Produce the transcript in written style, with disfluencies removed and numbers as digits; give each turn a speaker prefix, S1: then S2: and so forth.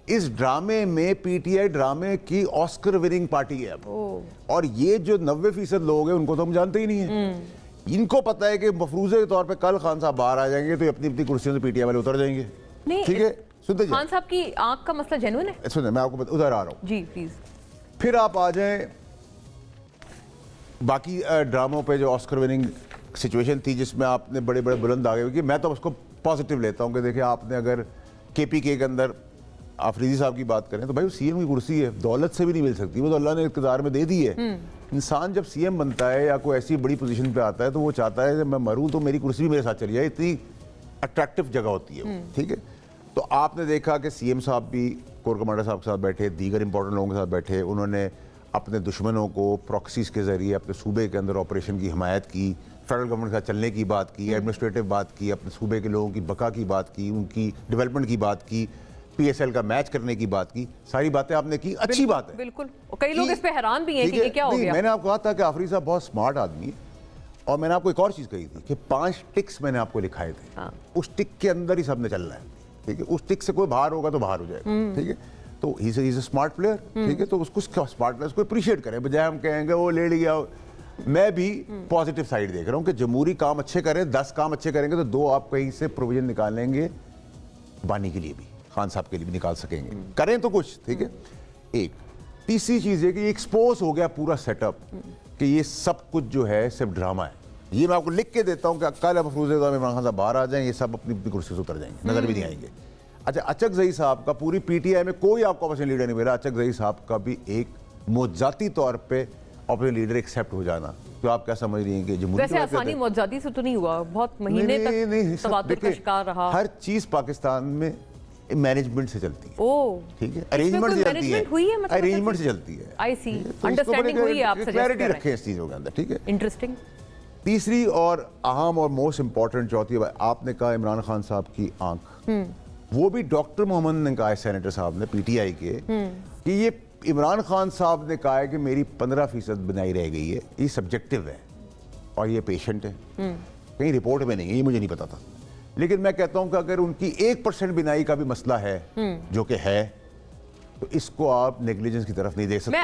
S1: इस ड्रामे में पीटीआई ड्रामे की ऑस्कर विनिंग पार्टी है अब। और ये जो 90% लोग हैं उनको तो हम जानते ही नहीं है। इनको पता है कि मफरूजे के तौर पे कल खान साहब बाहर आ जाएंगे तो अपनी अपनी कुर्सियों से पीटीआई वाले उतर जाएंगे। ठीक है, सुनते
S2: खान साहब की आंख का मसला जेन्युइन है।
S1: सुनिए, मैं आपको उधर आ रहा हूँ
S2: जी प्लीज।
S1: फिर आप आ जाएं बाकी ड्रामों पे जो ऑस्कर विनिंग सिचुएशन थी जिसमें आपने बड़े बड़े बुलंद आ गए, क्योंकि मैं तो उसको पॉजिटिव लेता हूँ कि देखिए आपने अगर केपीके के अंदर आफरीदी साहब की बात करें तो भाई वो सीएम की कुर्सी है, दौलत से भी नहीं मिल सकती, वो तो अल्लाह ने इक़्तिदार में दे दी है। इंसान जब सीएम बनता है या कोई ऐसी बड़ी पोजीशन पे आता है तो वो चाहता है कि मैं मरूं तो मेरी कुर्सी भी मेरे साथ चली जाए, इतनी अट्रैक्टिव जगह होती है वो। ठीक है, तो आपने देखा कि सीएम साहब भी कोर कमांडर साहब के साथ बैठे, दीगर इंपॉर्टेंट लोगों के साथ बैठे, उन्होंने अपने दुश्मनों को प्रॉक्सीज के जरिए अपने सूबे के अंदर ऑपरेशन की हिमायत की, फेडरल गवर्नमेंट के साथ चलने की बात की, एडमिनिस्ट्रेटिव बात की, अपने सूबे के लोगों की बका की बात की, उनकी डेवलपमेंट की बात की, पीएसएल का मैच करने की बात की, सारी बातें आपने की, अच्छी बात है।
S2: बिल्कुल, और कई लोग इस पे हैरान भी हैं कि ये क्या हो गया।
S1: मैंने आपको कहा था कि आफरीदी साहब बहुत स्मार्ट आदमी है, और मैंने आपको एक और चीज़ कही थी कि 5 टिक्स मैंने आपको लिखाए थे।
S2: हाँ।
S1: उस टिक के अंदर ही सबने चलना है। ठीक है, उस टिक से कोई बाहर होगा तो बाहर हो जाएगा। ठीक है, तो he is a smart player. ठीक है, तो उसको स्मार्टनेस को अप्रिशिएट करें, बजाय हम कहेंगे वो ले लिया। मैं भी पॉजिटिव साइड देख रहा हूँ कि जमहूरी काम अच्छे करें, 10 काम अच्छे करेंगे तो 2 आप कहीं से प्रोविजन निकालेंगे, बानी के लिए भी, खान साहब के लिए भी निकाल सकेंगे, करें तो कुछ। ठीक है, एक तीसरी चीज़ है कि एक्सपोज हो गया पूरा सेटअप कि ये सब कुछ जो है सिर्फ ड्रामा है। ये मैं आपको लिख के देता हूँ कि कल मफरूज़े में इमरान खान साहब बाहर आ जाएं, ये सब अपनी अपनी कुर्सी से उतर जाएंगे, नजर भी नहीं आएंगे। अच्छा, अचक ज़ई साहब का पूरी पीटीआई में कोई आपको ऑपोजिशन लीडर नहीं मिला, अचक ज़ई साहब का भी एक मौजाती तौर पे ऑपोजिशन लीडर एक्सेप्ट हो जाना, तो आप क्या समझ रही हैं कि जमहूरी
S2: वैसे आसानी मौजाती से तो नहीं हुआ, बहुत महीने तक तवातुर का शिकार रहा।
S1: हर चीज़ पाकिस्तान में मैनेजमेंट से चलती है।
S2: ओह,
S1: ठीक है, अरेंजमेंट से चलती है, अरेंजमेंट से चलती है।
S2: आई सी, अंडरस्टैंडिंग हुई है, आप सजेस्ट कर रहे हैं,
S1: क्लैरिटी रखें इस चीज़ों के अंदर। ठीक है,
S2: इंटरेस्टिंग।
S1: तीसरी और अहम और मोस्ट इंपॉर्टेंट चौथी, आपने कहा इमरान खान साहब की आंख, वो भी डॉक्टर मोहम्मद ने कहा है, सेनेटर साहब ने पीटीआई के, कि ये इमरान खान साहब ने कहा है कि मेरी 15% बनाई रह गई है, ये सब्जेक्टिव है और ये पेशेंट है, कहीं रिपोर्ट में नहीं है, ये मुझे नहीं पता था। लेकिन मैं कहता हूं कि अगर उनकी 1% बिनाई का भी मसला है, जो कि है, तो इसको आप नेग्लिजेंस की तरफ नहीं देख सकते।